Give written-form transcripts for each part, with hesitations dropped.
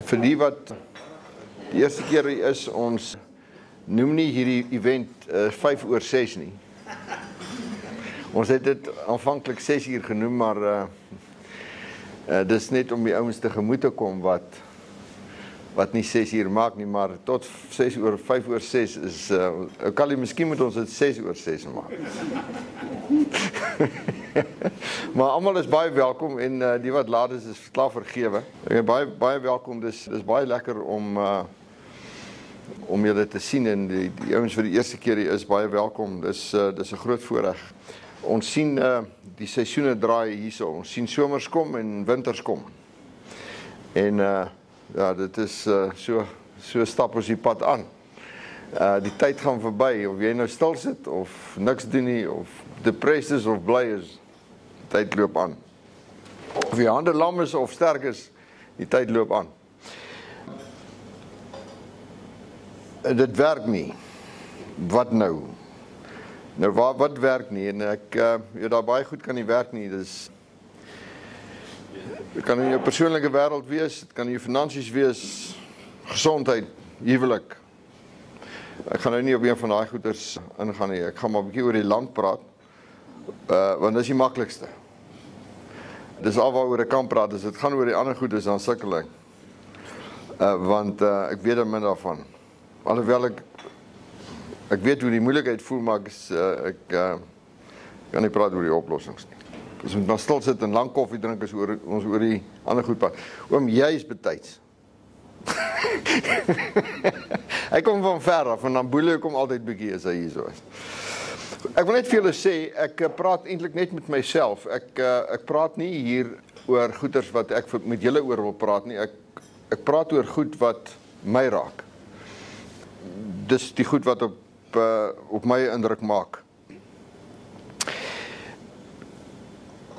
Vir die wat die eerste keer is, ons noem nie hierdie event 5:06 nie. Ons het dit aanvanklik 6 uur genoem, maar dis net om die ouens tegemoet te kom wat nie 6 uur maak nie, maar tot 5:06 is, Kali, miskien moet ons dit 6:06 maak. Maar almal is baie welkom en die wat laat is klaar vergewe. Baie welkom, dis baie lekker om julle te sien en die ouens vir die eerste keer is baie welkom. Dis 'n groot voorreg. Ons sien die seisoene draai hierso. Ons sien somers kom en winters kom. En ja, dit is so stap ons die pad aan. Die tyd gaan verby, of jy nou stil sit of niks doen nie, of depressed is of bly is, die tyd loop aan. Of jy hande lam is of sterk is, die tyd loop aan. Dit werk nie. Wat nou? Nou wat werk nie? En ek daar baie goed kan nie werk nie. Dit kan in jou persoonlike wêreld wees, dit kan in jou finansies wees, gesondheid, huwelik. Ek gaan nou nie op een van daai goeders ingaan nie. Ek gaan maar 'n bietjie oor die land praat. Want dis die maklikste. Dis alwaaroor ek kan praat, as dit gaan oor die ander goedes, dan sukkel ek. Want ek weet min daarvan. Alhoewel ek weet hoe die moeilikheid voel, maar ek kan nie praat oor die oplossings nie. As ons maar stil sit en lang koffie drink, is ons oor die ander goed praat. Oom, jy is betyds. Hy kom van ver af, en dan boel ek hom altyd bietjie as hy hier so is. Ek wil net vir julle sê, ek praat eintlik net met myself. Ek praat nie hier oor goeders wat ek met julle oor wil praat nie. Ek praat oor goed wat my raak. Dis die goed wat op my indruk maak.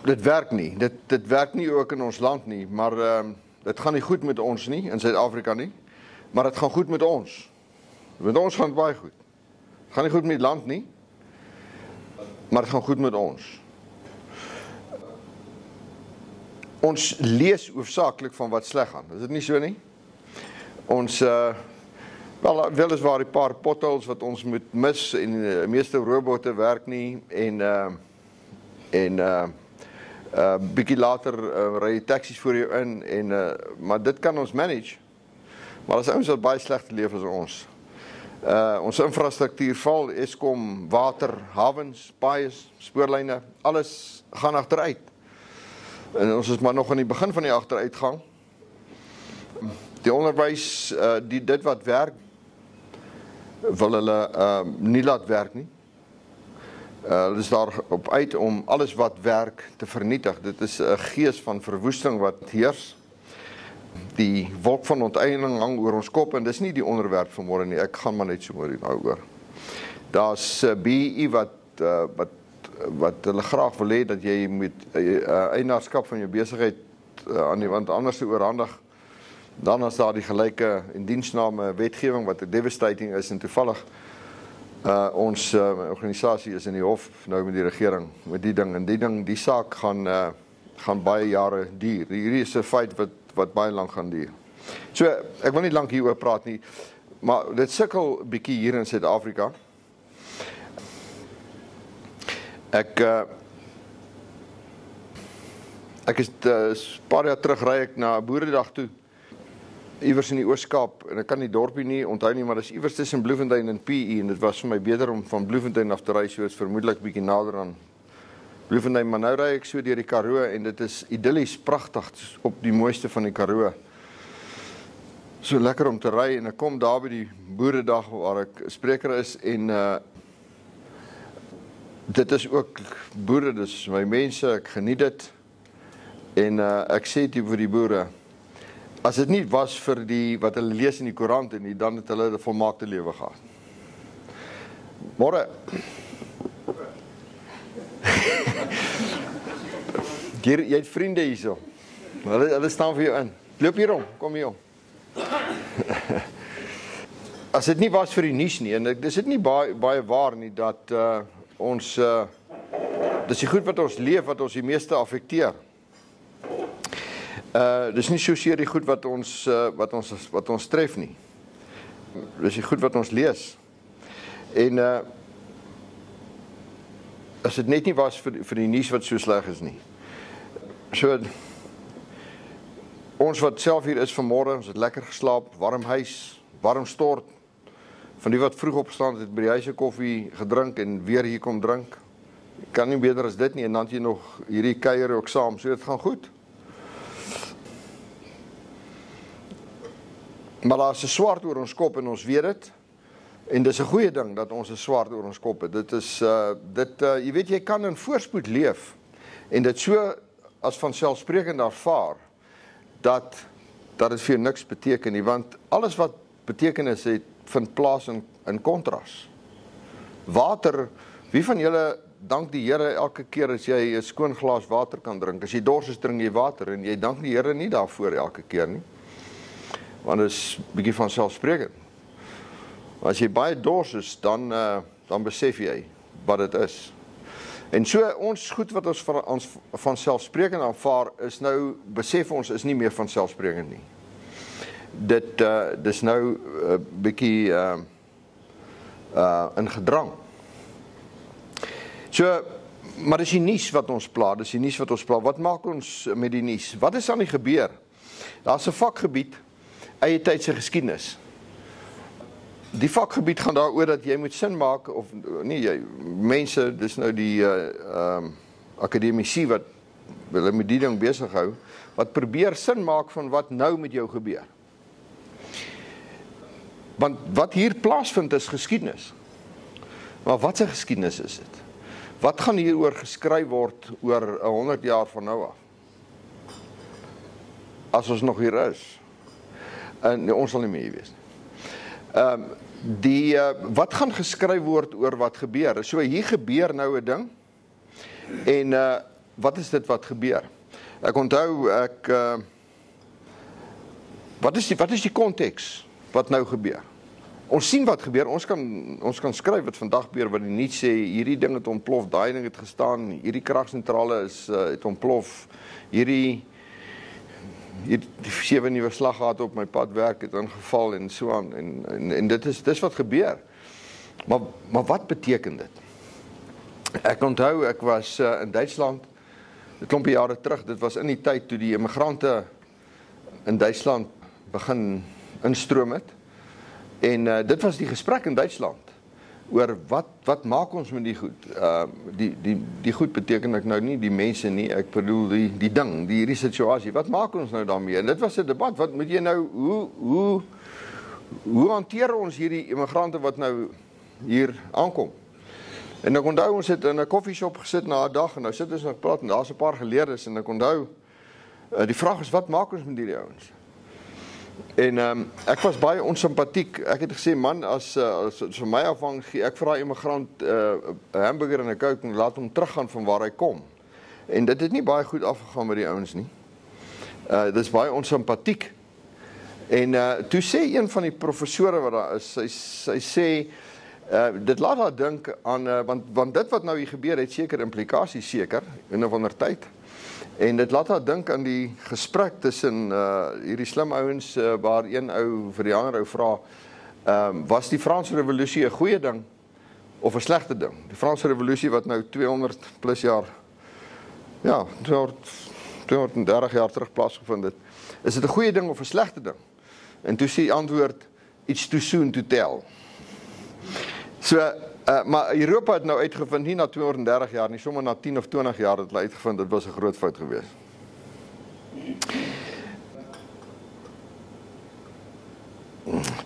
Dit werk nie. Dit werk nie ook in ons land nie, maar dit gaan nie goed met ons nie, in Suid-Afrika nie, maar dit gaan goed met ons. Met ons gaan het baie goed. Het gaan nie goed met die land nie, maar het gaan goed met ons. Ons lees hoofsaaklik van wat sleg gaan. Is dit nie so nie? Ons wel is waar die paar potholes wat ons moet mis en die meeste robotte werk nie en bietjie later ry jy taksies voor jou in maar dit kan ons manage. Maar as ouens wat baie sleg te leef as ons. Ons infrastruktuur val, Eskom, water, hawens, paaie, spoorlyne, alles gaan agteruit. En ons is maar nog aan die begin van die agteruitgang. Die onderwys, dit wat werk, wil hulle nie laat werk nie. Hulle is daarop uit om alles wat werk te vernietig. Dit is 'n gees van verwoesting wat heers. Die wolk van onteiening hang oor ons kop en dis nie die onderwerp van môre nie. Ek gaan maar net so oor. Daar's BEE wat hulle graag wil hê dat jy moet eienaarskap van jou besigheid aan iemand anders oorhandig. Dan is daar die gelyke indiensname wetgewing wat devastating is en toevallig ons organisasie is in die hof nou met die regering met die ding en die saak gaan baie jare duur. Hierdie is 'n feit wat baie lank gaan duur. So ek wil nie lank hieroor praat nie, maar dit sukkel bietjie hier in Suid-Afrika. Ek is 'n paar jaar terug ry ek na 'n boeredag toe. Iewers in die Oos-Kaap, en ek kan die dorpie nie onthou nie, maar dis iewers tussen Bloemfontein en PE, en dit was vir my beter om van Bloemfontein af te ry, so is vermoedelik bietjie nader aan Bloemfontein, maar nou ry ek so deur die Karoo, en dit is idyllies pragtig, op die mooiste van die Karoo. So lekker om te ry, en ek kom daar by die boeredag waar ek spreker is, en dit is ook boere, dis my mense, ek geniet dit, en ek sê dit vir die boere, as dit nie was vir die wat hulle lees in die koerant en dan het hulle 'n volmaakte lewe gehad. Môre. Jy het vriende hierso. Hulle staan vir jou in. Loop hier om, kom hier om. As dit nie was vir die nuus nie, en dis dit nie baie waar nie dat ons dis die goed wat ons leef wat ons die meeste affekteer. Dis nie soseer die goed wat ons tref nie. Dis die goed wat ons lees. En as dit net nie was vir die nuus wat so sleg is nie. So ons wat self hier is vanmôre, ons het lekker geslaap, warm huis, warm stort. Van die wat vroeg opgestaan het by die huise koffie gedrink en weer hier kom drink. Kan nie beter as dit nie, en dan het jy nog hierdie kuier ook saam, so dit gaan goed. Maar daar is 'n swaard oor ons kop en ons weet dit. En dis 'n goeie ding dat ons 'n swaard oor ons kop het. Dit is jy weet jy kan in voorspoed leef en dit so as vanselfsprekend ervaar dat dit vir jou niks beteken nie, want alles wat betekenis het vind plaas in kontras. Water, wie van julle dank die Here elke keer as jy 'n skoon glas water kan drink? As jy dors is, drink jy water en jy dank die Here nie daarvoor elke keer nie. Want dit is bietjie van selfsprekend. As jy baie dors is, dan besef jy wat dit is. En so ons goed wat ons van selfsprekend aanvaar is nou, besef ons is nie meer van selfsprekend nie. Dis nou bietjie in gedrang. So, maar dis die nuus wat ons pla, Wat maak ons met die nuus? Wat is aan die gebeur? Daar's 'n vakgebied, eie tydse geskiedenis. Die vakgebied gaan daaroor dat jy moet sin maak, of nie, mense, dis nou die akademici wat hulle met die ding besig hou, wat probeer sin maak van wat nou met jou gebeur. Want wat hier plaasvind is geskiedenis. Maar wat 'n geskiedenis is dit? Wat gaan hieroor geskryf word oor 100 jaar van nou af? As ons nog hier is. En ons sal nie meer hier wees nie. Wat gaan geskryf word oor wat gebeur? So hier gebeur nou 'n ding. En wat is dit wat gebeur? Ek onthou wat is die konteks wat nou gebeur? Ons sien wat gebeur. Ons kan skryf wat vandag gebeur, wat die nuus sê, hierdie ding het ontplof, daai ding het gestaan, hierdie kragsentrale het ontplof, die 7 nuwe slaggate op my pad werk het ingeval en so aan, en dit is wat gebeur. Maar wat beteken dit? Ek onthou, ek was in Duitsland 'n klompie jare terug. Dit was in die tyd toe die immigrante in Duitsland begin instroom het. En dit was die gesprek in Duitsland oor wat maak ons met die goed. Die goed beteken ek nou nie die mense nie, ek bedoel die ding, hierdie situasie. Wat maak ons nou daarmee? En dit was 'n debat. Wat moet jy nou, hoe hanteer ons hierdie immigrante wat nou hier aankom? En ek onthou, ons het in 'n koffieshop gesit na 'n dag en nou sit ons en praat en daar's 'n paar geleerdes en ek onthou, die vraag is, wat maak ons met hierdie ouens? En ek was baie onsympatiek. Ek het gesê, man, as vir my afhang, gee ek vir daai immigrant 'n hamburger en 'n Coke en laat hom teruggaan van waar hy kom. En dit het nie baie goed afgegaan met die ouens nie. Dit is baie onsympatiek. En toe sê een van die professore wat daar is, sy sê, dit laat haar dink aan, want dit wat nou hier gebeur het seker implikasies seker, in 'n ander tyd. En dit laat haar dink aan die gesprek tussen hierdie slim ouens, waar een ou vir die ander ou vra, was die Franse revolusie 'n goeie ding of 'n slegte ding? Die Franse revolusie wat nou 200 plus jaar, ja, 230 jaar terug plaasgevind het. Is dit 'n goeie ding of 'n slegte ding? En toe sê die antwoord, it's too soon to tell. So, maar Europa het nou uitgevind, nie na 230 jaar nie, sommer na 10 of 20 jaar het hulle uitgevind, dit was 'n groot fout geweest.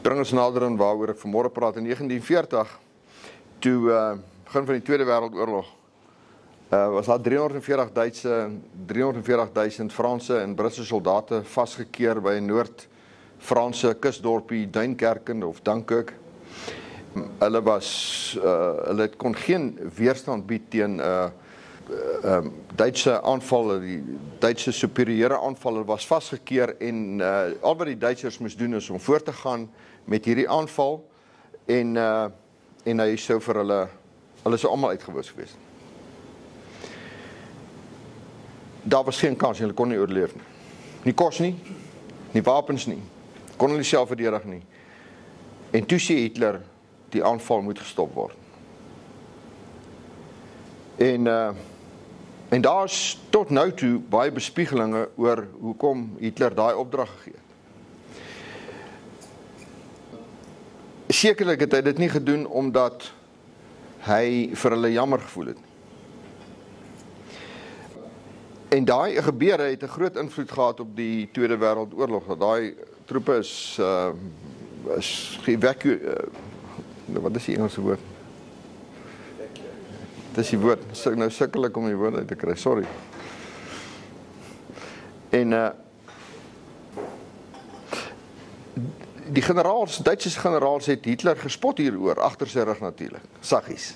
Bring ons nader aan waaroor ek vanmôre praat. In 1940, toe begin van die Tweede Wêreldoorlog, was daar 340.000 Franse en Britse soldate vasgekeer by 'n Noord-Franse kusdorpie Duinkerken of Dunkirk. Hulle kon geen weerstand bied teen Duitse aanvalle, die Duitse superieure aanvalle was vasgekeer en al wat die Duitsers moes doen is om voort te gaan met hierdie aanval en hy sou vir hulle sou almal uitgewis gewees. Daar was geen kans, hulle kon nie oorleef nie. Nie kos nie, nie wapens nie. Kon hulle self verdedig nie. En toe sê Hitler, die aanval moet gestop word. En daar is tot nou toe baie bespiegelinge oor hoekom Hitler daai opdrag gegee het. Sekerlik het hy dit nie gedoen omdat hy vir hulle jammer gevoel het. En daai gebeure het 'n groot invloed gehad op die Tweede Wêreldoorlog. Daai troepe is wat is die Engelse woord? Dis die woord. Nou sukkel ek om die woord uit te kry. Sorry. En die generaals, Duitse generaals het Hitler gespot hieroor, agter sy rug natuurlik, saggies.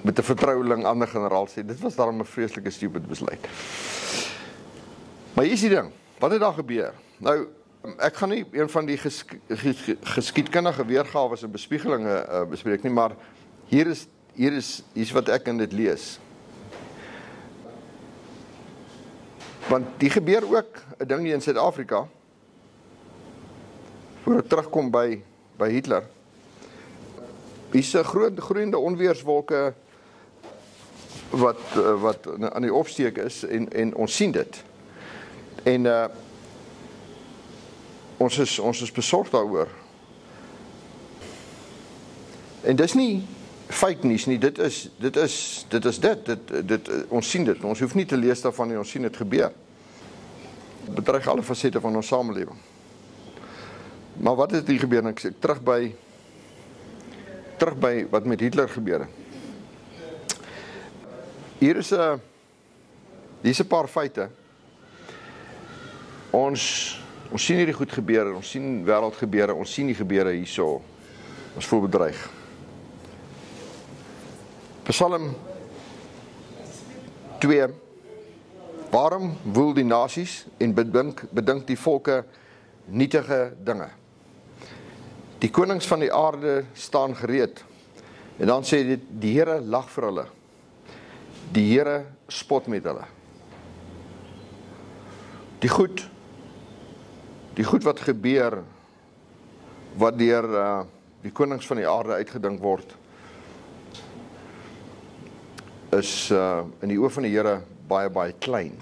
Met 'n vertroueling ander generaal sê, dit was daarom 'n vreeslike stupid besluit. Maar hier is die ding, wat het daar gebeur? Nou, ek gaan nie een van die geskiedkundige weergawe en bespiegelinge bespreek nie, maar hier is wat ek in dit lees. Want die gebeur ook 'n ding hier in Suid-Afrika, voor het terugkom by Hitler. Hier's 'n groeiende onweerswolke wat aan die opsteek is en ons sien dit. En ons is besorgd daaroor. En dis nie fake nuus nie, dit is ons sien dit. Ons hoef nie te lees daarvan nie, ons sien dit gebeur. Dit bedreig alle fasette van ons samelewing. Maar wat het hier gebeur? Ek sê terug by wat met Hitler gebeur het. Hier is 'n paar feite. Ons sien hierdie goed gebeur, ons sien wêreldgebeure, ons sien die gebeure hierso. Ons voel bedreig. Psalm 2. Waarom woel die nasies en bedink die volke nietige dinge? Die konings van die aarde staan gereed. En dan sê dit, die Here lag vir hulle. Die Here spot met hulle. Die goed wat gebeur, wat deur die konings van die aarde uitgedink word, is in die oë van die Here baie klein.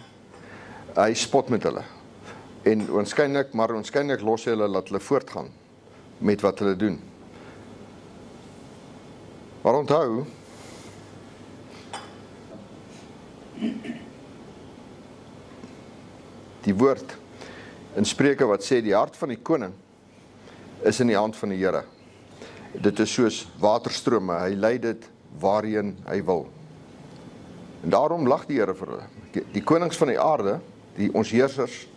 Hy spot met hulle. En waarskynlik los hy hulle, laat hulle voortgaan met wat hulle doen. Maar onthou, die woord in Spreuke wat sê, die hart van die koning is in die hand van die Here. Dit is soos waterstrome, hy lei dit waarheen hy wil. En daarom lag die Here vir hulle. Die konings van die aarde, ons heersers,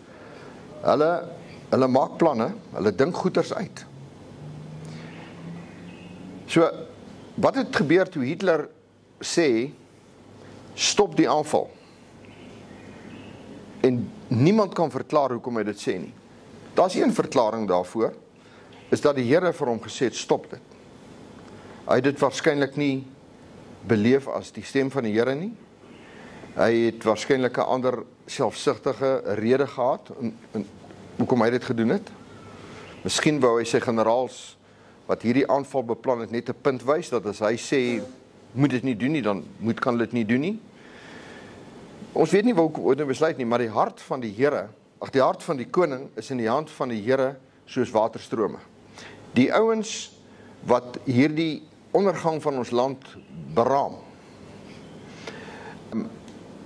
hulle maak planne, hulle dink goeders uit. So, wat het gebeur toe Hitler sê, stop die aanval? En niemand kan verklaar hoekom hy dit sê nie. Daar's een verklaring daarvoor, is dat die Here vir hom gesê het, stop dit. Hy het dit waarskynlik nie beleef as die stem van die Here nie. Hy het waarskynlik 'n ander selfsugtige rede gehad en hoekom hy dit gedoen het. Miskien wou hy sy generaals wat hierdie aanval beplan het net 'n punt wys, dat as hy sê moet dit nie doen nie, dan kan dit nie doen nie. Ons weet nie hoe dit besluit nie, maar die hart van die Here, die hart van die koning is in die hand van die Here soos waterstrome. Die ouens wat hierdie ondergang van ons land beraam,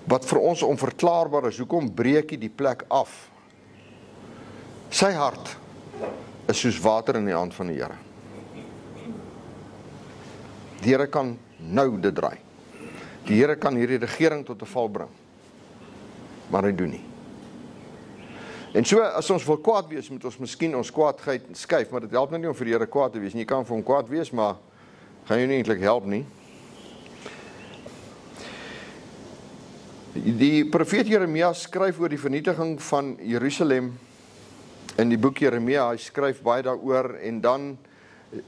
wat vir ons onverklaarbaar is, hoekom breek hy die plek af? Sy hart is soos water in die hand van die Here. Die Here kan nou dit draai. Die Here kan hierdie regering tot 'n val bring. Maar hy doen nie. En so, as ons wil kwaad wees, moet ons miskien ons kwaadheid skuif, maar dit help nie om vir die Here kwaad te wees nie. Jy kan vir hom kwaad wees, maar gaan jou nie eintlik help nie. Die profeet Jeremia skryf oor die vernietiging van Jerusalem in die boek Jeremia. Hy skryf baie daaroor en dan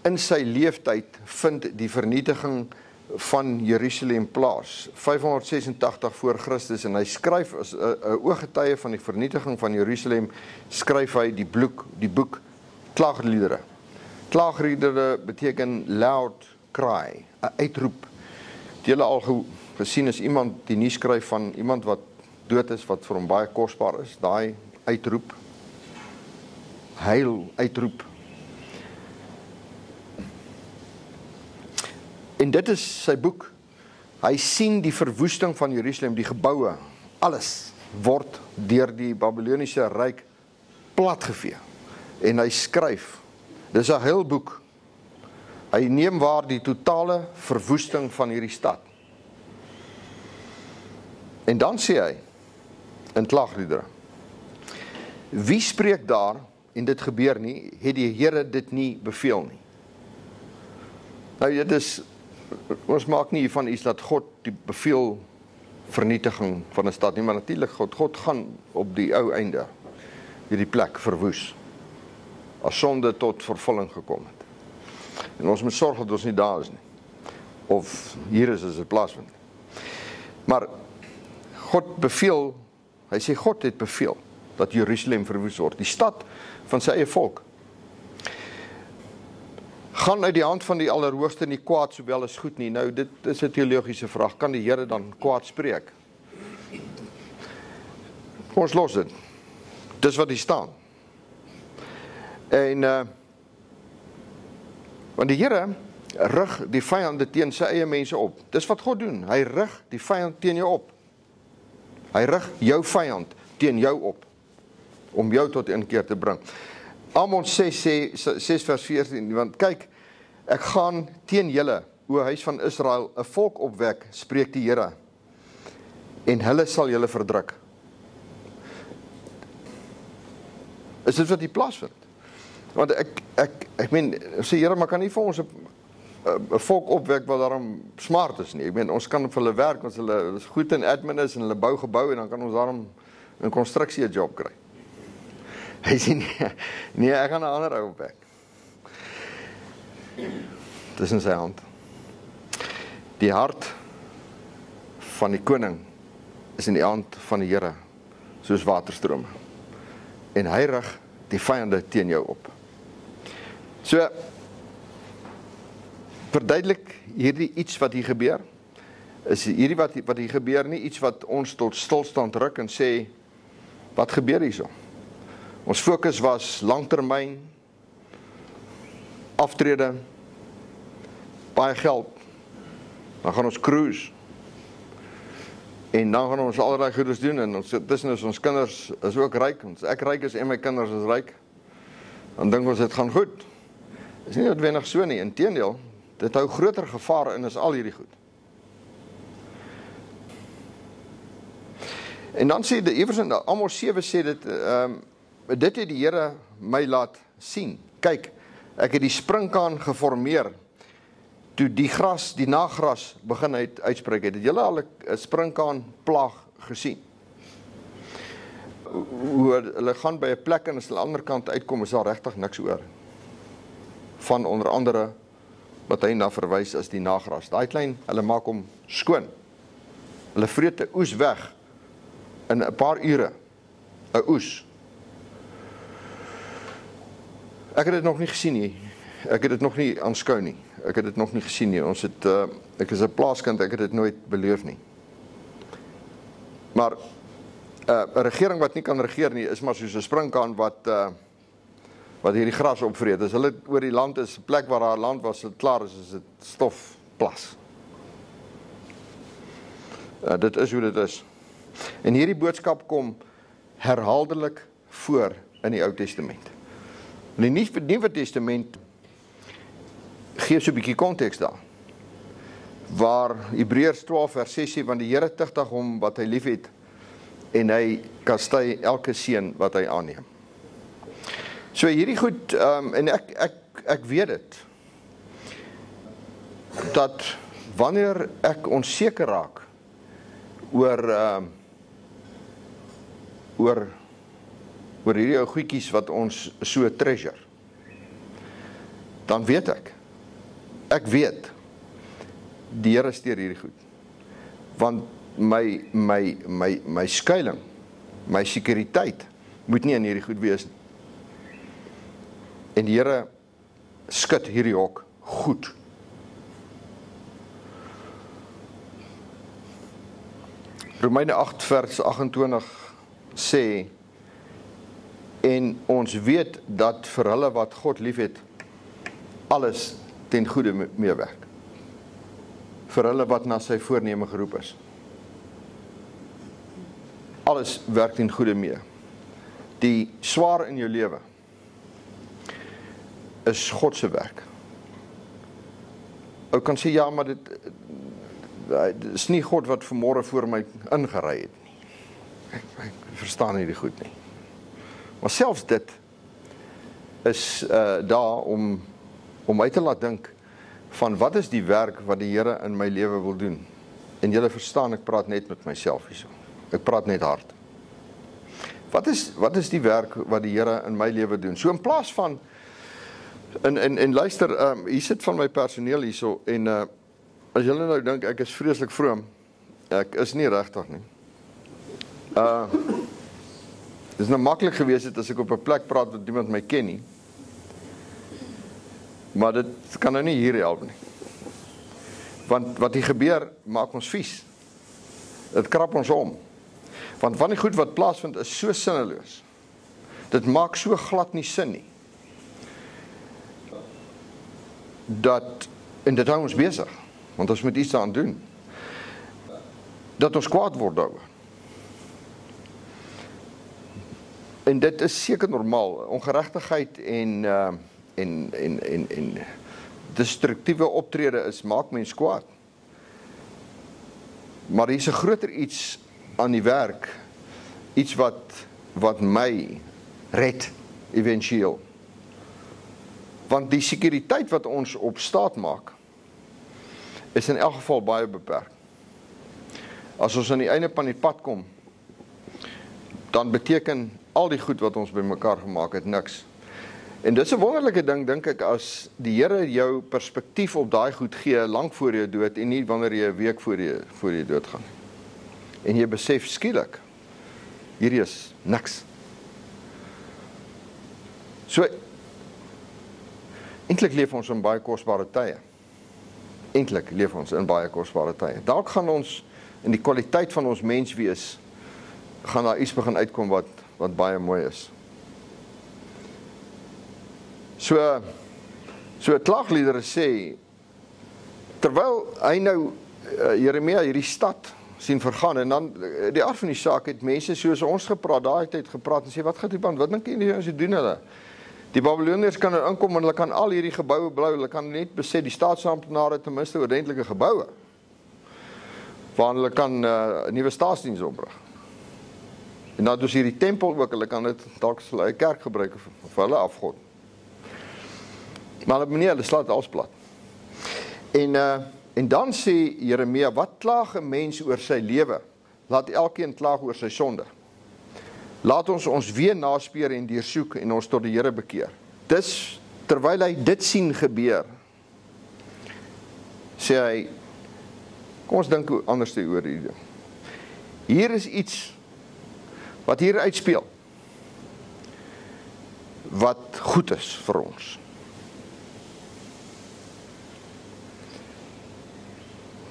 in sy leeftyd vind die vernietiging van Jerusalem plaas, 586 voor Christus, en hy skryf as 'n ooggetuie van die vernietiging van Jerusalem, skryf hy die boek Klaagliedere. Klaagliedere beteken loud cry, 'n uitroep. Het julle al gesien as iemand die nuus skryf van iemand wat dood is, wat vir hom baie kosbaar is, daai uitroep, huil uitroep. En dit is sy boek. Hy sien die verwoesting van Jerusalem, die geboue, alles word deur die Babyloniese ryk platgevee. En hy skryf, dis 'n huilboek. Hy neem waar die totale verwoesting van hierdie stad. En dan sê hy, in Klaagliedere, wie spreek daar, en dit gebeur nie, het die Here dit nie beveel nie. Nou, dit is, ons maak nie hiervan iets dat God die beveel vernietiging van 'n stad nie, maar natuurlik God gaan op die ou einde hierdie plek verwoes, as sonde tot vervulling gekom het. En ons moet sorg dat ons nie daar is nie, of hier is as dit plaasvind. Maar God beveel, hy sê God het beveel dat Jerusalem verwoes word, die stad van sy eie volk. Gaan uit die hand van die Allerhoogste nie kwaad sowel as goed nie. Nou, dit is 'n teologiese vraag. Kan die Here dan kwaad spreek? Ons los dit. Dis wat hier staan. En want die Here rig die vyande teen sy eie mense op. Dis wat God doen. Hy rig die vyand teen jou op. Hy rig jou vyand teen jou op, om jou tot inkeer te bring. Amos 6 vers 14, want kyk, ek gaan teen julle, o huis van Israel, 'n volk opwek, spreek die Here, en hulle sal julle verdruk. Is dit wat hier plaasvind? Want ek meen, sê Here, maar kan nie vir ons 'n volk opwek wat daarom smart is nie. Ek meen, ons kan vir hulle werk, ons hulle is goed in admin is, en hulle bou gebou, en dan kan ons daarom in konstruksie 'n job kry. Hy sê, nee, ek gaan 'n ander ou opwek. Dis in sy hand. Die hart van die koning is in die hand van die Here, soos waterstrome. En hy rig die vyande teen jou op. So, verduidelik hierdie iets wat hier gebeur, is hierdie wat hier gebeur nie iets wat ons tot stilstand ruk en sê, wat gebeur hierso? Ons fokus was langtermyn, aftrede, baie geld, dan gaan ons cruise, en dan gaan ons allerlei goedes doen, en ons kinders is ook ryk, ek ryk is en my kinders is ryk, dan dink ons dit gaan goed. Is nie noodwendig so nie, inteendeel, dit hou groter gevare in as al hierdie goed. En dan sê die ewers in Amos 7 sê dit, dit het die Here my laat sien. Kyk, ek het die springkaan geformeer, toe die nagras begin uitspreek het. Het julle al 'n springkaan plaag gesien? Hoe hulle gaan by 'n plek en as hulle aan die ander kant uitkom, is daar regtig niks oor. Van onder andere, wat hy na verwys as die nagras. Daai klein, hulle maak hom skoon. Hulle vreet 'n oes weg, in 'n paar ure, 'n oes. Ek het dit nog nie gesien nie. Ek het dit nog nie aanskou nie. Ek het dit nog nie gesien nie. Ek is 'n plaaskind, ek het dit nooit beleef nie. Maar 'n regering wat nie kan regeer nie, is maar soos 'n springkaan wat hierdie gras opvreet. As hulle oor die land is, 'n plek waar daar land was, dit klaar is dit stofplas. Dit is hoe dit is. En hierdie boodskap kom herhaaldelik voor in die Ou Testament. In die Nuwe Testament gee so 'n bietjie konteks daar. Waar Hebreërs 12 vers 6 sê, want die Here tugtig hom wat hy liefhet, en hy kastei elke seun wat hy aanneem. So hierdie goed, en ek weet dit, dat wanneer ek onseker raak oor hierdie ou goedjies wat ons so treasure, dan weet ek weet, die Here steur hierdie goed. Want my skuiling, my sekuriteit moet nie in hierdie goed wees nie. En die Here skud hierdie hok goed. Romeine 8 vers 28 sê, en ons weet dat vir hulle wat God liefhet, alles ten goeie meewerk. Vir hulle wat na sy voorneme geroep is. Alles werk ten goeie mee. Die swaar in jou lewe is God se werk. Ou kan sê, ja, maar dit is nie God wat vanmôre voor my ingery het nie. Ek verstaan nie die goed nie. Maar selfs dit is daar om my te laat dink van wat is die werk wat die Here in my lewe wil doen. En julle verstaan, ek praat net met myself hierso. Ek praat net hard. Wat is die werk wat die Here in my lewe doen? So in plaas van en luister, hier sit van my personeel hierso en as julle nou dink ek is vreeslik vroom, ek is nie regtig nie. Dit is nou maklik gewees het as ek op 'n plek praat wat niemand my ken nie. Maar dit kan nou nie hier help nie. Want wat hier gebeur, maak ons vies. Dit krap ons om. Want van die goed wat plaasvind is so sinneloos. Dit maak so glad nie sin nie. En dit hou ons besig, want ons moet iets daaraan doen. Dat ons kwaad word daaroor. En dit is seker normaal. Ongeregtigheid en destruktiewe optrede maak mens kwaad. Maar hier is 'n groter iets aan die werk, iets wat my red eventueel. Want die sekuriteit wat ons op staat maak, is in elk geval baie beperk. As ons aan die einde van die pad kom, dan beteken al die goed wat ons bymekaar gemaak het niks. En dit is 'n wonderlike ding, dink ek, as die Here jou perspektief op daai goed gee, lank voor jou dood, en nie wanneer jy 'n week voor jy dood gaan. En jy besef skielik, hierdie is niks. So, eintlik leef ons in baie kosbare tye. Eintlik leef ons in baie kosbare tye. Dalk gaan ons, in die kwaliteit van ons menswees, gaan daar iets begin uitkom wat baie mooi is. So 'n klaagliedere sê, terwyl hy nou Jeremia hierdie stad sien vergaan, en dan die aard van die saak het mense soos ons gepraat, daai tyd gepraat en sê, wat gaan die band, wat dink jy ons doen hulle? Die Babyloniërs kan nou inkom en hulle kan al hierdie geboue blou, hulle kan net beset die staatsamptenare ten minste ordentlike geboue, waar hulle kan nuwe staatsdiens oprig. En dan dus hierdie tempel ook, hulle kan dit dalk as hulle 'n kerk gebruik vir hulle afgod. Maar hulle slaat alles plat. En dan sê Jeremia, wat klaag 'n mens oor sy lewe? Laat elkeen klaag oor sy sonde. Laat ons weer naspeur en deursoek en ons tot die Here bekeer. Dis, terwyl hy dit sien gebeur, sê hy, kom ons dink anders oor hierdie ding. Hier is iets wat hier uitspeel, wat goed is vir ons.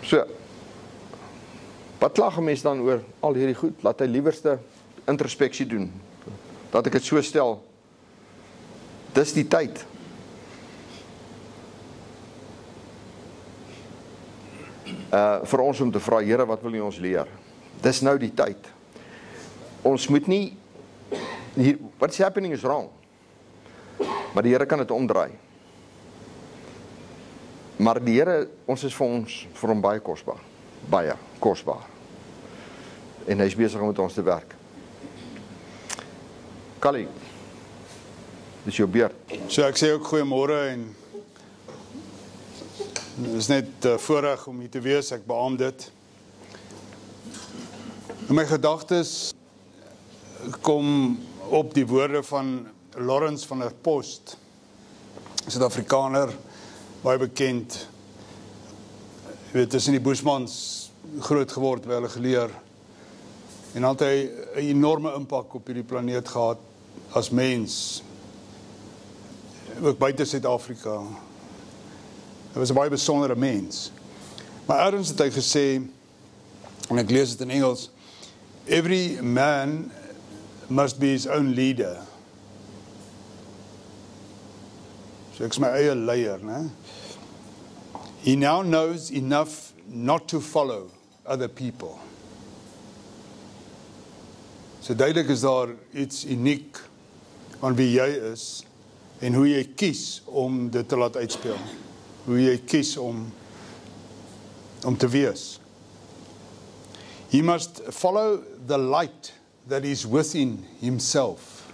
So, wat klag 'n mens dan oor al hierdie goed? Laat hy liewerste introspeksie doen. Dat ek dit so stel, dis die tyd. Vir ons om te vra, Here, wat wil U ons leer? Dis nou die tyd. Ons moet nie, what's happening is wrong. Maar die Here kan dit omdraai. Maar die Here, ons is vir hom baie kosbaar. Baie kosbaar. En hy is besig om met ons te werk. Kali, dis jou beurt. So ek sê ook goeiemôre en het is net voorreg om hier te wees, ek beamoen dit. En my gedagtes kom op die woorde van Lawrence van der Post, Suid-Afrikaner, baie bekend. Jy weet, tussen die Bushmans groot geword, by hulle geleer. En dan het hy 'n enorme impak op hierdie planeet gehad as mens. Ook buite Suid-Afrika. Hy was 'n baie besondere mens. Maar ergens het hy gesê, en ek lees dit in Engels, every man must be his own leader. So ek is my eie leier, né? He now knows enough not to follow other people. So duidelik is daar iets uniek aan wie jy is en hoe jy kies om dit te laat uitspeel. Hoe jy kies om te wees. He must follow the light that is within himself.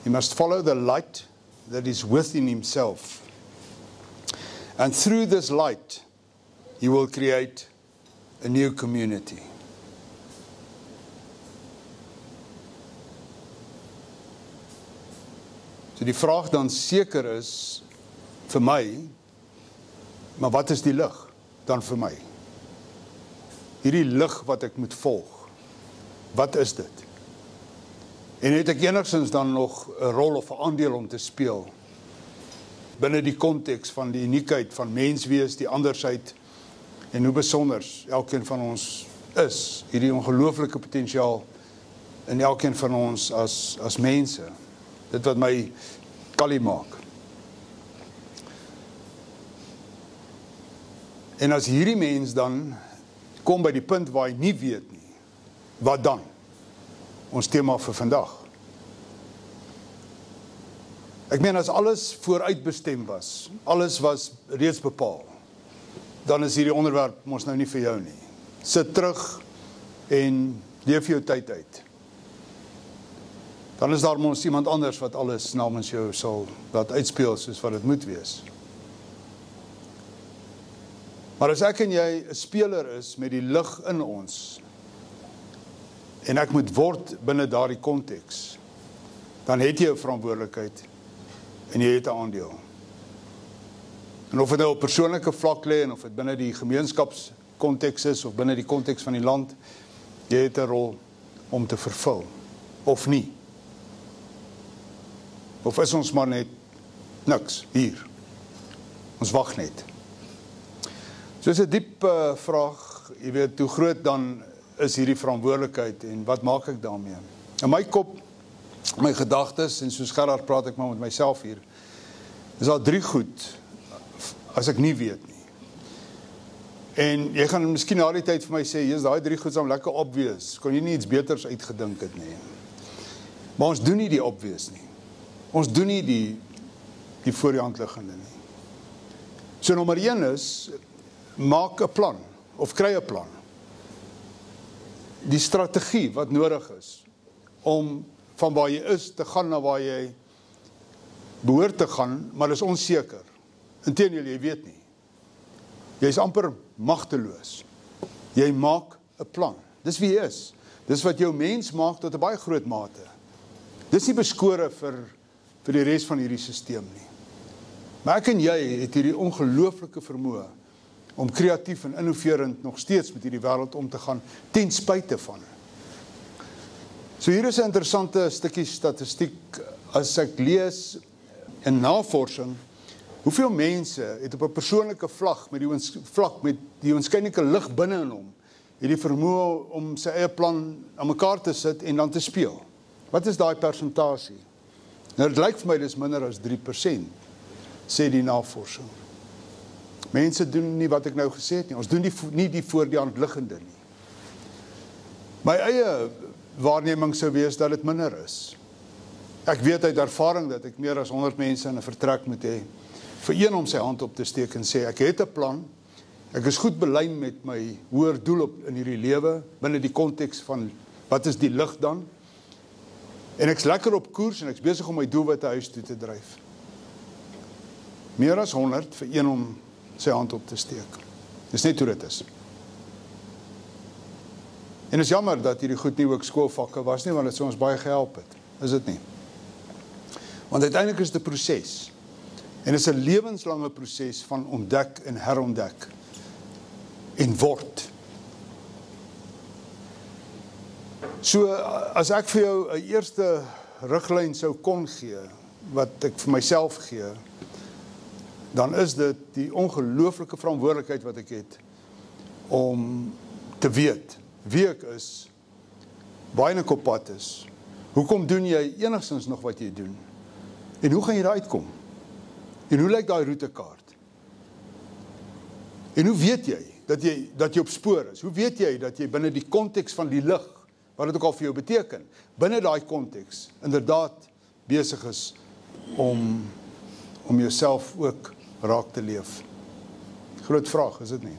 He must follow the light that is within himself. And through this light, he will create a new community. So die vraag dan seker is vir my, maar wat is die lig dan vir my? Hierdie lig wat ek moet volg, wat is dit? En het ek enigstens dan nog 'n rol of 'n aandeel om te speel binne die konteks van die uniekheid van menswees, die andersheid en hoe besonders elkeen van ons is, hierdie ongelooflike potensiaal in elkeen van ons as mense. Dit wat my kallie maak. En as hierdie mens dan kom by die punt waar hy nie weet nie, wat dan? Ons tema vir vandag. Ek meen, as alles vooruitbestem was, alles was reeds bepaal, dan is hierdie onderwerp mos nou nie vir jou nie. Sit terug en leef jou tyd uit. Dan is daar mos iemand anders wat alles namens jou sal laat uitspeel soos wat dit moet wees. Maar as ek en jy 'n speler is met die lig in ons, en ek moet word binne daardie konteks, dan het jy 'n verantwoordelikheid en jy het 'n aandeel. En of dit nou op persoonlike vlak lê en of dit binne die gemeenskapskonteks is of binne die konteks van die land, jy het 'n rol om te vervul of nie. Of is ons maar net niks hier? Ons wag net. So is 'n diep vraag, jy weet, hoe groot dan is hierdie verantwoordelikheid en wat maak ek daarmee? In my kop, my gedagtes, en soos Gerard praat ek maar met myself hier, is daar 3 goed as ek nie weet nie. En jy gaan miskien na die tyd vir my sê, jy's daai 3 goed sal lekker obvious, kon jy nie iets beters uitgedink het nie. Maar ons doen nie die obvious nie. Ons doen nie die voor die hand liggende nie. So nommer 1 is, maak 'n plan, of kry 'n plan. Die strategie wat nodig is, om van waar jy is te gaan na waar jy behoort te gaan, maar dis onseker. Inteendeel, jy weet nie. Jy is amper magteloos. Jy maak 'n plan. Dis wie jy is. Dis wat jou mens maak tot 'n baie groot mate. Dis nie beskore vir die res van hierdie stelsel nie. Maar ek en jy het hierdie ongelooflike vermoë om kreatief en innoverend nog steeds met hierdie wêreld om te gaan, ten spyte van. So hier is 'n interessante stukkie statistiek, as ek lees in navorsing, hoeveel mense het op 'n persoonlike vlak met die oënskynlike lig binne in hom, het die vermoë om sy eie plan aan mekaar te sit en dan te speel. Wat is daai persentasie? Nou, dit lyk vir my dis minder as 3%, sê die navorsing. Mense doen nie wat ek nou gesê het nie. Ons doen nie die voor die hand liggende nie. My eie waarneming sou wees dat dit minder is. Ek weet uit ervaring dat ek meer as 100 mense in 'n vertrek moet hê, vir een om sy hand op te steek en sê, ek het 'n plan, ek is goed belyn met my hoër doel in hierdie lewe, binne die konteks van, wat is die lig dan? En ek's lekker op koers en ek's besig om my doelwitte huis toe te dryf. Meer as 100 vir een om sy hand op te steek. Dis net hoe dit is. En is jammer dat hierdie goed nie ook skoolvakke was nie, want dit sou ons baie gehelp het. Is dit nie? Want uiteindelik is dit 'n proses. En is 'n lewenslange proses van ontdek en herontdek en word. So, as ek vir jou 'n eerste riglyn sou kon gee, wat ek vir myself gee, dan is dit die ongelooflike verantwoordelikheid wat ek het, om te weet wie ek is, waar ek op pad is, hoekom doen jy enigstens nog wat jy doen, en hoe gaan jy daar uitkom, en hoe lyk daai routekaart, en hoe weet jy, dat jy op spoor is, hoe weet jy, dat jy binne die konteks van die lig, wat dit ook al vir jou beteken, binne daai konteks, inderdaad, besig is, om jouself ook raak te leef. Groot vraag, is dit nie?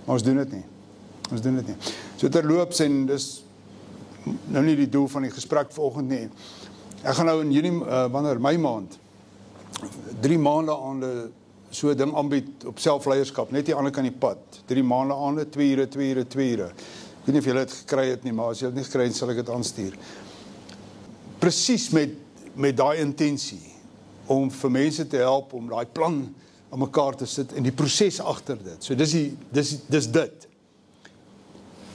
Maar ons doen dit nie. So terloops, en dis nou nie die doel van die gesprek vanoggend nie. Ek gaan nou in Junie, wanneer Mei maand, 3 maande aande so 'n ding aanbied op selfleierskap, net die ander kant die pad. 3 maande aande, 2 ure. Ek weet nie of julle dit gekry het nie, maar as julle dit nie gekry het, sal ek dit aanstuur. Presies met daai intensie, om vir mense te help, om daai plan aan mekaar te sit, en die proses agter dit. So dis dit.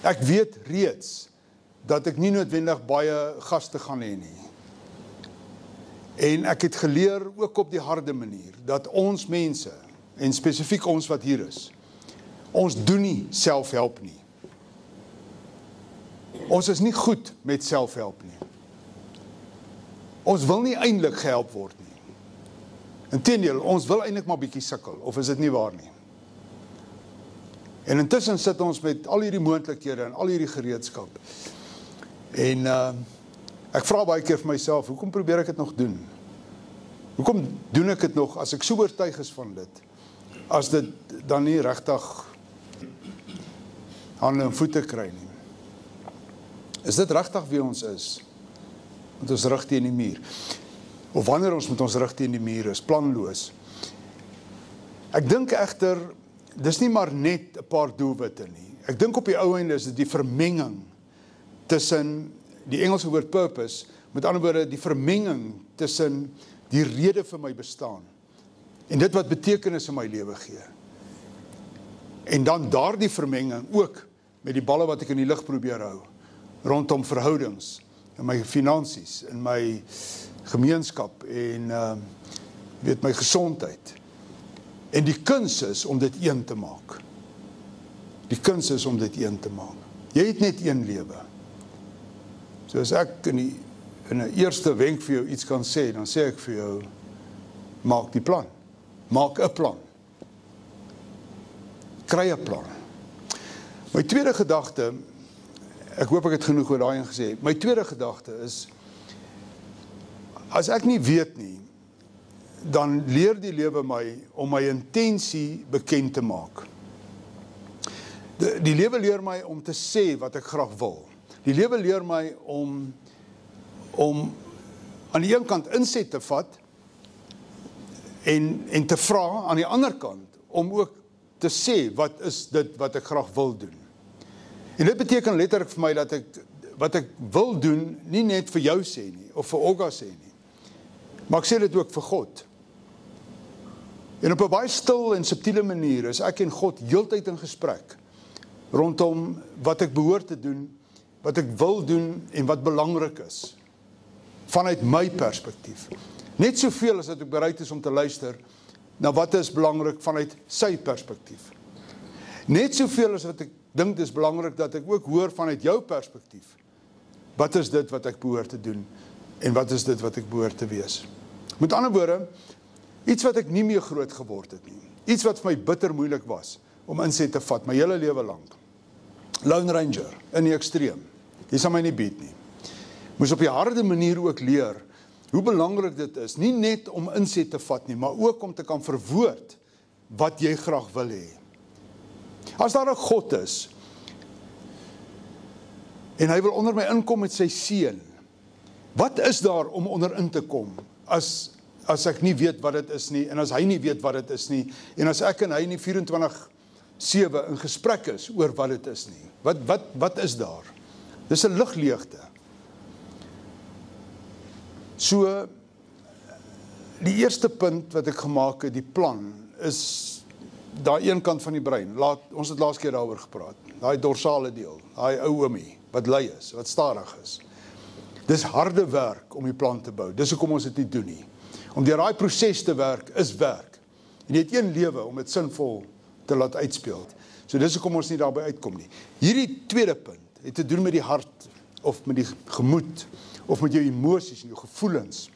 Ek weet reeds, dat ek nie noodwendig baie gaste gaan hê nie. En ek het geleer, ook op die harde manier, dat ons mense, en spesifiek ons wat hier is, ons doen nie selfhelp nie. Ons is nie goed met selfhelp nie. Ons wil nie eintlik gehelp word nie. Inteendeel, ons wil eintlik maar bietjie sukkel, of is dit nie waar nie? En intussen sit ons met al hierdie moontlikhede en al hierdie gereedskap. En ek vra baie keer vir myself, hoekom probeer ek dit nog doen? Hoekom doen ek dit nog, as ek so oortuig is van dit, as dit dan nie regtig hande en voete kry nie? Is dit regtig wie ons is? Met ons rug teen die muur? Of wanneer ons met ons rug teen die muur is, planloos? Ek dink egter, dis nie maar net 'n paar doelwitte nie. Ek dink op die ou einde is dit die vermenging tussen die Engelse woord purpose, met ander woorde die vermenging tussen die rede vir my bestaan en dit wat betekenis in my lewe gee. En dan daardie vermenging ook met die balle wat ek in die lug probeer hou, rondom verhoudings, in my finansies, in my gemeenskap en my gesondheid. En die kuns is om dit een te maak. Jy het net een lewe. So as ek in 'n eerste wenk vir jou iets kan sê, dan sê ek vir jou, maak die plan. Maak 'n plan. Kry 'n plan. My tweede gedagte, ek hoop ek het genoeg oor daai gesê, my tweede gedagte is, as ek nie weet nie, dan leer die lewe my om my intensie bekend te maak. Die lewe leer my om te sê wat ek graag wil. Die lewe leer my om aan die een kant inset te vat en te vra aan die ander kant om ook te sê wat is dit wat ek graag wil doen. En dit beteken letterlik vir my dat ek wat ek wil doen nie net vir jou sê nie of vir Olga sê nie, maar ek sê dit ook vir God. En op 'n baie stil en subtiele manier is ek en God heeltyd in gesprek rondom wat ek behoort te doen, wat ek wil doen en wat belangrik is vanuit my perspektief. Net soveel as dat ek bereid is om te luister na wat is belangrik vanuit sy perspektief. Net soveel as wat ek dink dis belangrik dat ek ook hoor vanuit jou perspektief. Wat is dit wat ek behoort te doen en wat is dit wat ek behoort te wees? Met ander woorde, iets wat ek nie meer groot geword het nie. Iets wat vir my bitter moeilik was om inset te vat, my hele lewe lank. Lone Ranger, in die ekstreem. Jy sal my nie beat nie. Moes op die harde manier ook leer hoe belangrik dit is, nie net om inset te vat nie, maar ook om te kan verwoord wat jy graag wil hê. As daar 'n God is, en hy wil onder my inkom met sy seun, wat is daar om onder in te kom, as ek nie weet wat dit is nie, en as hy nie weet wat dit is nie, en as ek en hy nie 24/7 in gesprek is oor wat dit is nie. Wat is daar? Dis 'n ligleegte. So, die eerste punt wat ek gemaak het, die plan, is daai een kant van die brein. Ons het laas keer daaroor gepraat. Daai dorsale deel, daai ou oomie, wat lui is, wat stadig is. Dis harde werk om die plan te bou. Dis hoekom ons dit nie doen nie. Om deur daai proses te werk, is werk. En jy het een lewe om dit sinvol te laat uitspeel. So dis hoekom ons nie daarby uitkom nie. Hierdie tweede punt het te doen met die hart, of met die gemoed, of met jou emosies en jou gevoelens.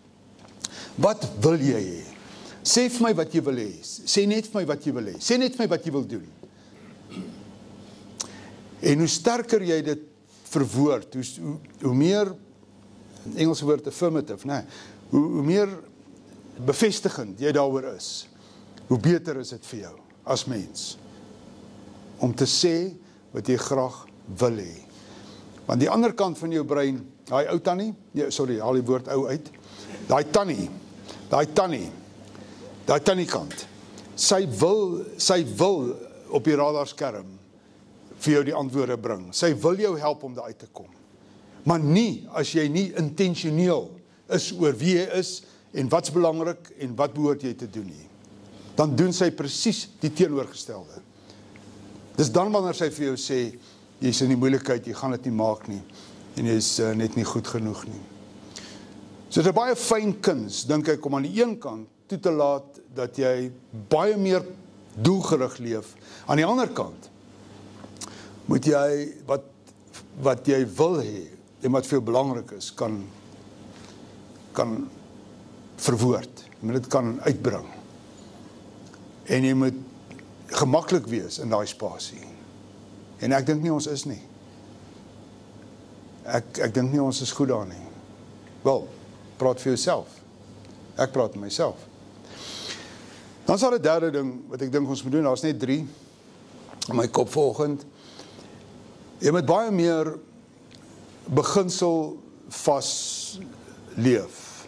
Wat wil jy hê? Sê vir my wat jy wil hê. Sê net vir my wat jy wil hê. Sê net vir my wat jy wil doen. En hoe sterker jy dit verwoord, hoe meer, Engelse woord affirmative, nee, hoe meer bevestigend jy daaroor is, hoe beter is dit vir jou as mens om te sê wat jy graag wil hê. Want die ander kant van jou brein, daai ou tannie, haal die woord ou uit, daai tannie kant, sy wil op die radarskerm vir jou die antwoorde bring. Sy wil jou help om daar uit te kom. Maar nie as jy nie intentioneel is oor wie jy is en wat's belangrik en wat behoort jy te doen nie. Dan doen sy presies die teenoorgestelde. Dis dan wanneer sy vir jou sê, jy's in die moeilikheid, jy gaan dit nie maak nie, en jy's net nie goed genoeg nie. So dit is 'n baie fyn kuns, dink ek, om aan die een kant toe te laat dat jy baie meer doelgerig leef. Aan die ander kant moet jy wat jy wil hê en wat veel belangrik is, kan verwoord. Jy moet dit kan uitbring. En jy moet gemaklik wees in daai spasie. En ek dink nie ons is nie. Ek dink nie ons is goed daar nie. Wel, praat vir jouself. Ek praat met myself. Dan is daar 'n derde ding wat ek dink ons moet doen. Daar's net 3 in my kop volgend. Jy moet baie meer beginsel vas leef.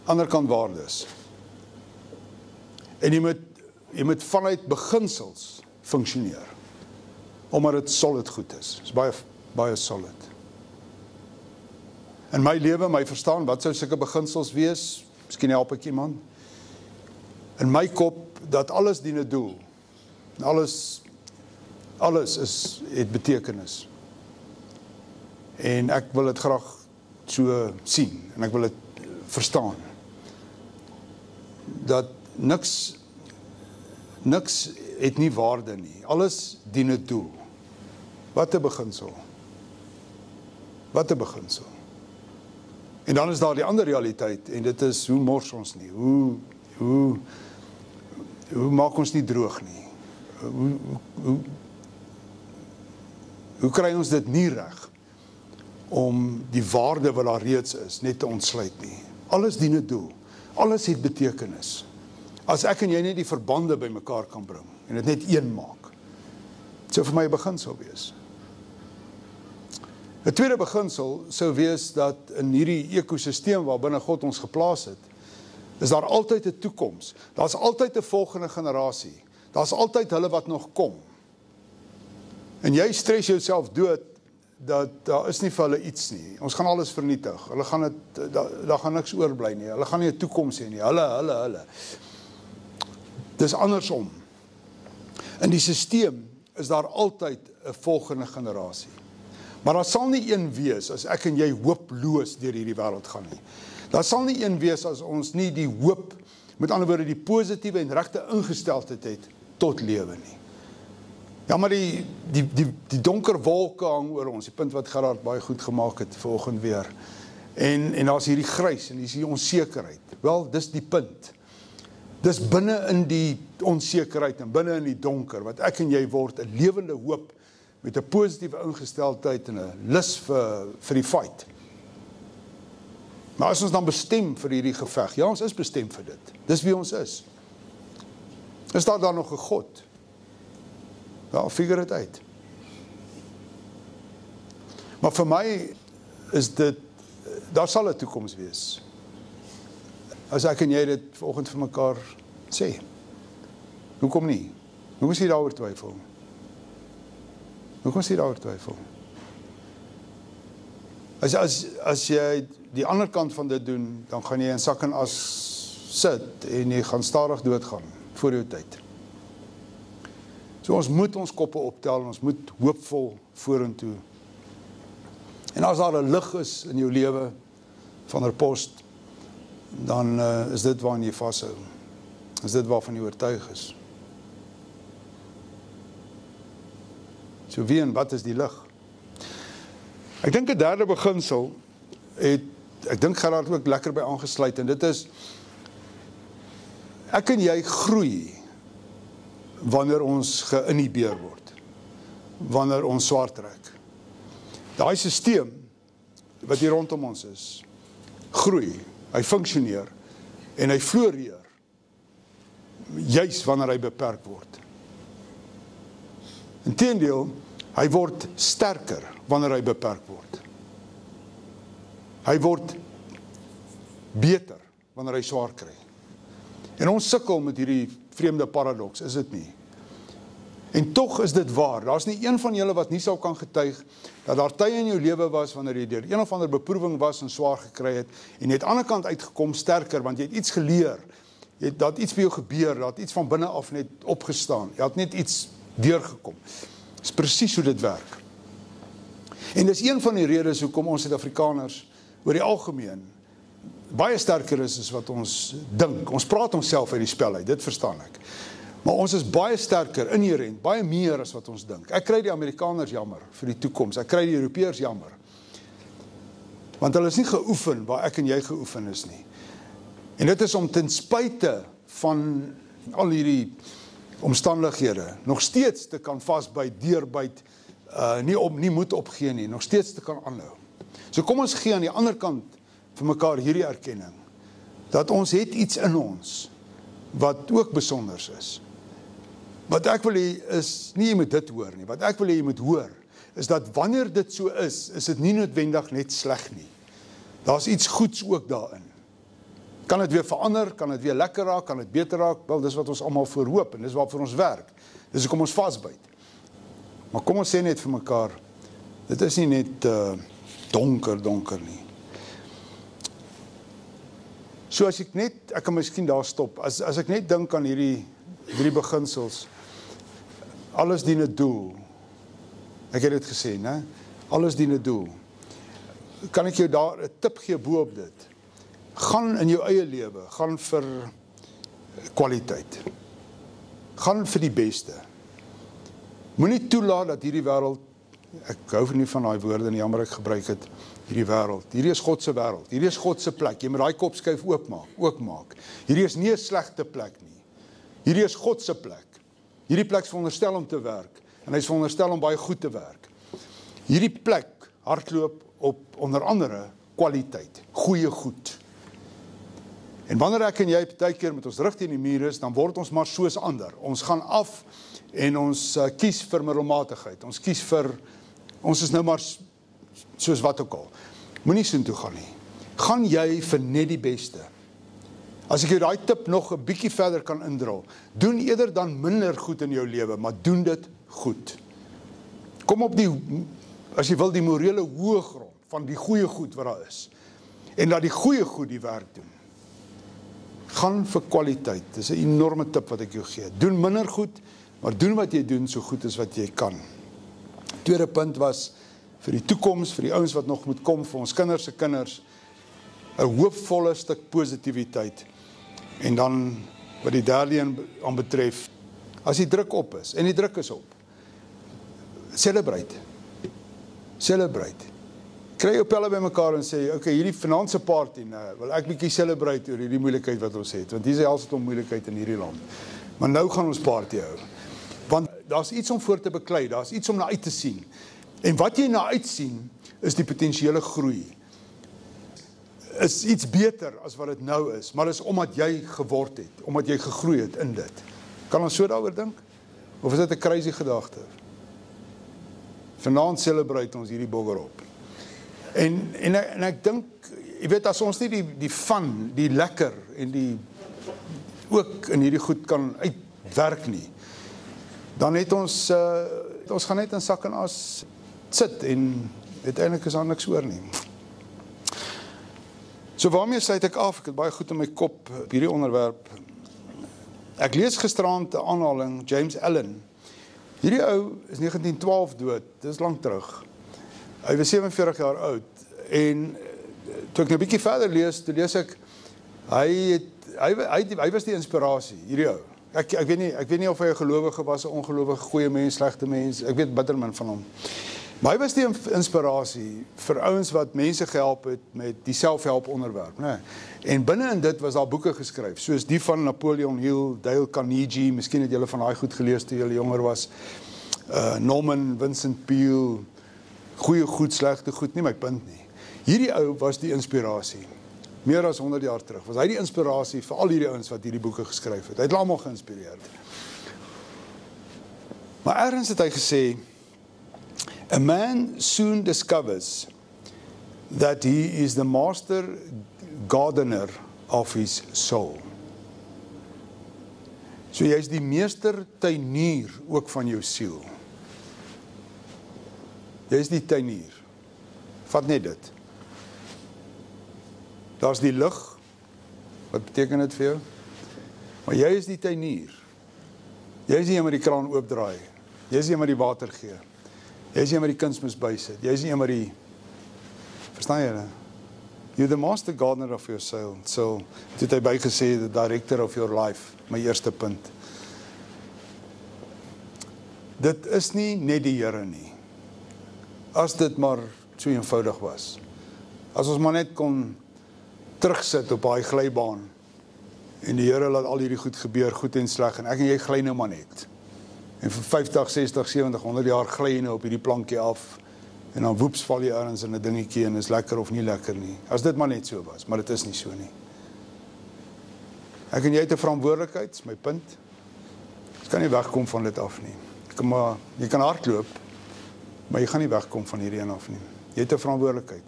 Anderkant waardes. En jy moet vanuit beginsels funksioneer. Omdat dit solid goed is. Dit is baie solid. In my lewe, my verstaan, wat sou sulke beginsels wees? Miskien help ek iemand. In my kop, dat alles dien 'n doel. Alles het betekenis. En ek wil dit graag so sien, en ek wil dit verstaan. Dat niks het nie waarde nie. Alles dien 'n doel. Wat 'n beginsel. Wat 'n beginsel. En dan is daar die ander realiteit, en dit is, hoe mors ons nie? Hoe maak ons nie droog nie? Hoe kry ons dit nie reg om die waarde wat daar reeds is, net te ontsluit nie? Alles dien 'n doel. Alles het betekenis. As ek en jy net die verbande by mekaar kan bring, en dit net een maak, dit sou vir my 'n beginsel wees. 'n tweede beginsel sou wees dat in hierdie ekosisteem waarbinne God ons geplaas het, is daar altyd 'n toekoms. Daar's altyd 'n volgende generasie. Daar's altyd hulle wat nog kom. En jy stres jouself dood dat daar is nie vir hulle iets nie. Ons gaan alles vernietig. Hulle gaan daar gaan niks oorbly nie. Hulle gaan nie 'n toekoms hê nie. Hulle. Dis andersom. In die sisteem is daar altyd 'n volgende generasie. Maar daar sal nie een wees as ek en jy hooploos deur hierdie wêreld gaan nie. Daar sal nie een wees as ons nie die hoop, met ander woorde die positiewe en regte ingesteldheid het tot lewe nie. Ja, maar die donker wolke hang oor ons, die punt wat Gerard baie goed gemaak het vanoggend weer. En daar's hierdie grys en dis hierdie onsekerheid. Wel, dis die punt. Dis binne in die onsekerheid en binne in die donker, wat ek en jy word 'n lewende hoop met 'n positiewe ingesteldheid en 'n lus vir die fight. Maar as ons dan bestem vir hierdie geveg, ja, ons is bestem vir dit. Dis wie ons is. Is daar dan nog 'n God? Ja, figure dit uit. Maar vir my is dit, daar sal 'n toekoms wees. As ek en jy dit vanoggend vir mekaar sê. Hoekom nie? Hoekom is jy daaroor twyfel? Hoekom is jy daaroor twyfel? As jy die ander kant van dit doen, dan gaan jy in sak en as sit en jy gaan stadig doodgaan voor jou tyd. So ons moet ons koppe optel, ons moet hoopvol vorentoe. En as daar 'n lig is in jou lewe van 'n post, dan is dit waaraan jy vashou. Is dit waarvan jy oortuig is. So wie en wat is die lig? Ek dink 'n derde beginsel ek dink Gerard ook lekker by aangesluit, en dit is, ek en jy groei wanneer ons geïnhibeer word, wanneer ons swaar trek. Daai stelsel wat hier rondom ons is, groei, hy funksioneer en hy floreer, juis wanneer hy beperk word. Inteendeel, hy word sterker wanneer hy beperk word. Hy word beter wanneer hy swaar kry. En ons sukkel met hierdie vreemde paradoks, is dit nie? En tog is dit waar. Daar's nie een van julle wat nie sou kan getuig dat daar tye in jou lewe was wanneer jy deur een of ander beproewing was en swaar gekry het en jy het aan die ander kant uitgekom sterker want jy het iets geleer. Daar het iets by jou gebeur, daar het iets van binne af net opgestaan. Jy het net iets deurgekom. Dis presies hoe dit werk. En dis een van die redes hoekom ons Suid-Afrikaners oor die algemeen baie sterker is as wat ons dink. Ons praat onsself uit die spel uit, dit verstaan ek. Maar ons is baie sterker, inherent, baie meer as wat ons dink. Ek kry die Amerikaners jammer vir die toekoms, ek kry die Europeërs jammer. Want hulle is nie geoefen waar ek en jy geoefen is nie. En dit is om ten spyte van al hierdie omstandighede, nog steeds te kan vasbyt, deurbyt, nie moet opgee nie, nog steeds te kan aanhou. So kom ons gee aan die ander kant vir mekaar hierdie erkenning, dat ons het iets in ons, wat ook besonders is. Wat ek wil hê is, nie jy moet dit hoor nie, wat ek wil hê jy moet hoor, is dat wanneer dit so is dit nie noodwendig net sleg nie. Daar's iets goeds ook daarin. Kan dit weer verander, kan dit weer lekker raak, kan dit beter raak, wel dis wat ons almal voorhoop, en dis waarvoor ons werk. Dis hoekom ons vasbyt. Maar kom ons sê net vir mekaar, dit is nie net donker nie. So as ek kan miskien daar stop, as ek net dink aan hierdie beginsels, alles dien 'n doel. Ek het dit gesê, né? Alles dien 'n doel. Kan ek jou daar 'n tip gee bo op dit? Gaan in jou eie lewe, gaan vir kwaliteit. Gaan vir die beste. Moenie toelaat dat hierdie wêreld, ek hou nie van daai woorde nie, jammer ek gebruik het, hierdie wêreld, hierdie is God se wêreld, hierdie is God se plek, jy moet daai kop skuif oopmaak. Hierdie is nie 'n slegte plek nie. Hierdie is God se plek. Hierdie plek is veronderstel om te werk, en hy is veronderstel om baie goed te werk. Hierdie plek hardloop op onder andere kwaliteit, goeie goed. En wanneer ek en jy partykeer met ons rug teen die muur is, dan word ons maar soos ander. Ons gaan af en ons kies vir middelmatigheid. Ons is nou maar soos wat ook al. Moenie soontoe gaan nie. Gaan jy vir net die beste. As ek jou daai tip nog 'n bietjie verder kan indrol, doen eerder dan minder goed in jou lewe, maar doen dit goed. Kom op as jy wil, die morele hoë grond van die goeie goed wat daar is. En laat die goeie goed die werk doen. Gaan vir kwaliteit. Dis 'n enorme tip wat ek jou gee. Doen minder goed, maar doen wat jy doen so goed as wat jy kan. Tweede punt was vir die toekoms, vir die ouens wat nog moet kom, vir ons kinders se kinders, 'n hoopvolle stuk positiwiteit. En dan wat die derde een aanbetref, as die druk op is, en die druk is op, celebrate. Kry jou pelle by mekaar en sê, okay, hierdie vanaandse party, wil ek bietjie celebrate oor hierdie moeilikheid wat ons het, want hier is alsit om moeilikheid in hierdie land. Maar nou gaan ons party hou. Want daar's iets om voor te beklei, daar's iets om na uit te sien. En wat jy na uitsien, is die potensiële groei. Is iets beter as wat dit nou is, maar is omdat jy geword het, omdat jy gegroei het in dit. Kan ons so daaroor dink? Of is dit 'n crazy gedagte? Vanaand celebrate ons hierdie bogger op. En ek dink, jy weet, as ons nie die fun, die lekker en die ook in hierdie goed kan uitwerk nie, dan het ons gaan net in sak en as sit en uiteindelik is daar niks oor nie. So waarmee sluit ek af? Ek het baie goed in my kop op hierdie onderwerp. Ek lees gisteraand 'n aanhaling, James Allen. Hierdie ou is 1912 dood, dis lank terug. Hy was 47 jaar oud en toe ek nou 'n bietjie verder lees, toe lees ek hy was die inspirasie, hierdie ou. Ek weet nie of hy 'n gelowige was, 'n ongelowige, goeie mens, slegte mens. Ek weet bitter min van hom. Maar hy was die inspirasie vir ouens wat mense gehelp het met die selfhelp onderwerp, né? En binne in dit was daar boeke geskryf, soos die van Napoleon Hill, Dale Carnegie, miskien het julle van daai goed gelees toe julle jonger was. Norman Vincent Peale, goeie goed, slegte goed, nie my punt nie. Hierdie ou was die inspirasie. Meer as 100 jaar terug was hy die inspirasie vir al hierdie ouens wat hierdie boeke geskryf het. Hy het almal geïnspireer. Maar ergens het hy gesê, a man soon discovers that he is the master gardener of his soul. So jy is die meester tuinier ook van jou siel. Jy is die tuinier. Vat net dit. Daar's die lig. Wat beteken dit vir jou? Maar jy is die tuinier. Jy is die een wat die kraan oopdraai. Jy is die een wat die water gee. Jy is die een wat die kunsmis bysit. Jy is die een wat die... Verstaan jy? You're the master gardener of your soul. So, het hy bygesê, the director of your life. My eerste punt. Dit is nie net die Here nie. As dit maar so eenvoudig was. As ons maar net kon terugsit op daai glybaan en die Here laat al hierdie goed gebeur, goed en sleg, en ek en jy gly nou maar net. En vir 50, 60, 70, 100 jaar gly jy nou op hierdie plankie af en dan woeps val jy ergens in 'n dingetjie en is lekker of nie lekker nie. As dit maar net so was, maar dit is nie so nie. Ek en jy het 'n verantwoordelikheid, is my punt. Jy kan nie wegkom van dit af nie. Jy kan hardloop, maar jy gaan nie wegkom van hierdie een af nie. Jy het 'n verantwoordelikheid.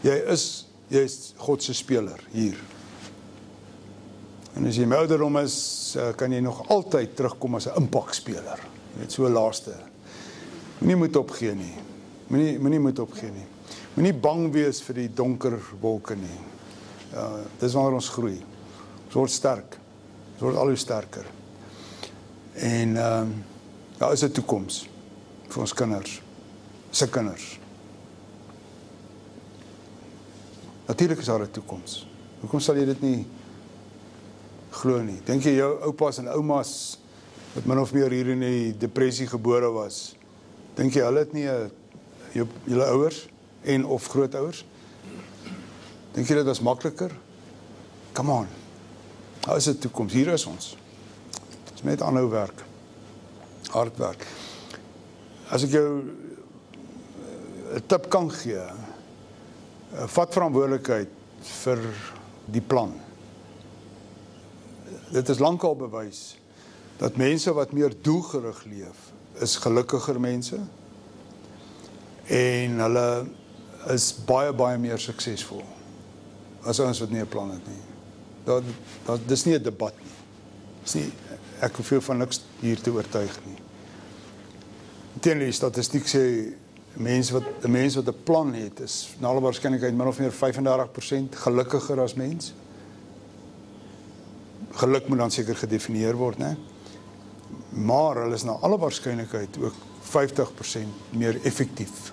Jy is God se speler hier. En as jy ouderdom is, kan jy nog altyd terugkom as 'n impakspeler. Net so laaste. Moenie moet opgee nie. Moenie moet opgee nie. Moenie bang wees vir die donker wolke nie. Dis wanneer ons groei. Ons word sterk. Ons word al hoe sterker. En daar is 'n toekoms vir ons kinders. Se kinders. Natuurlik is daar 'n toekoms. Hoekom sal jy dit nie glo nie? Dink jy jou oupas en oumas wat min of meer hier in die depressie gebore was, dink jy hulle het nie julle ouers en of grootouers? Dink jy dit was makliker? Come on. Daar is 'n toekoms. Hier is ons. Dit is net aanhou werk. Hard werk. As ek jou 'n tip kan gee, vat verantwoordelikheid vir die plan. Dit is lankal bewys dat mense wat meer doelgerig leef, is gelukkiger mense en hulle is baie meer suksesvol as ons wat nie 'n plan het nie. Dis nie 'n debat nie. Dis nie, ek hoef jou van niks hier te oortuig nie. Inteendeel, die statistiek sê 'n mens wat 'n plan het, is na alle waarskynlikheid min of meer 35% gelukkiger as mens. Geluk moet dan seker gedefinieer word, né? Maar hulle is na alle waarskynlikheid ook 50% meer effektief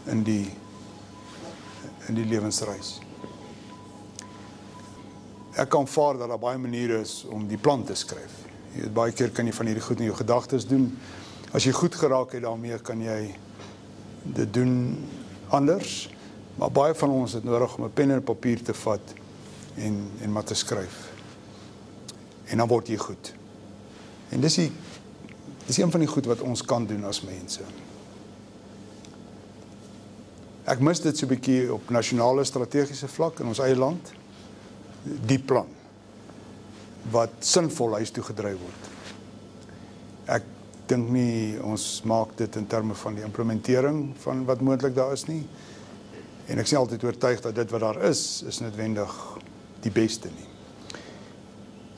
in die lewensreis. Ek kan vaar dat daar baie maniere is om die plan te skryf. Baie keer kan jy van hierdie goed in jou gedagtes doen. As jy goed geraak het daarmee, kan jy dit doen anders, maar baie van ons het nodig om 'n pen en papier te vat en maar te skryf. En dan word jy goed. En dis een van die goed wat ons kan doen as mense. Ek mis dit so 'n bietjie op nasionale strategiese vlak in ons eie land. Die plan wat sinvol huis toe gedryf word. Ek dink nie ons maak dit in terme van die implementering van wat moontlik daar is nie. En ek is nie altyd oortuig dat dit wat daar is noodwendig die beste nie.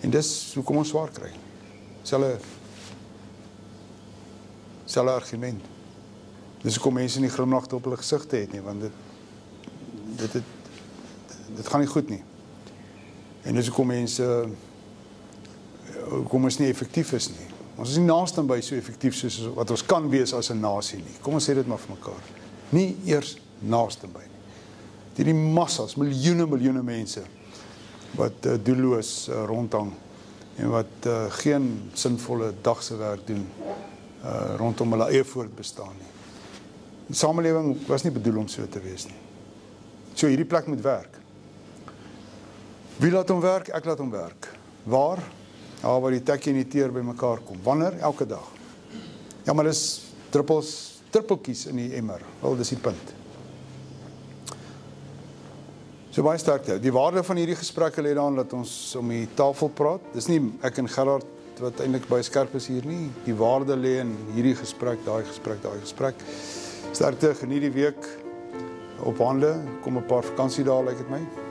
En dis hoekom ons swaar kry. Selfe argument. Dis hoekom mense nie glimlagte op hulle gesigte het nie, want dit gaan nie goed nie. En dis hoekom mense hoekom ons nie effektief is nie. Ons is nie naaste by so effektief soos wat ons kan wees as 'n nasie nie. Kom ons sê dit maar vir mekaar. Nie eers naaste by nie. Hierdie massas, miljoene mense wat doelloos rondhang en wat geen sinvolle dagse werk doen rondom hulle eie voortbestaan nie. Die samelewing was nie bedoel om so te wees nie. So hierdie plek moet werk. Wie laat hom werk? Ek laat hom werk. Waar? Ja, waar die tekkie en die teer by mekaar kom. Wanneer? Elke dag. Ja, maar dis druppeltjies in die emmer. Wel, dis die punt. So baie sterkte. Die waarde van hierdie gesprekke lê daarin dat ons om die tafel praat. Dis nie ek en Gerard wat eintlik baie skerp is hier nie. Die waarde lê in hierdie gesprek, daai gesprek. Sterkte, geniet die week op hande. Kom 'n paar vakansiedae, lyk dit my.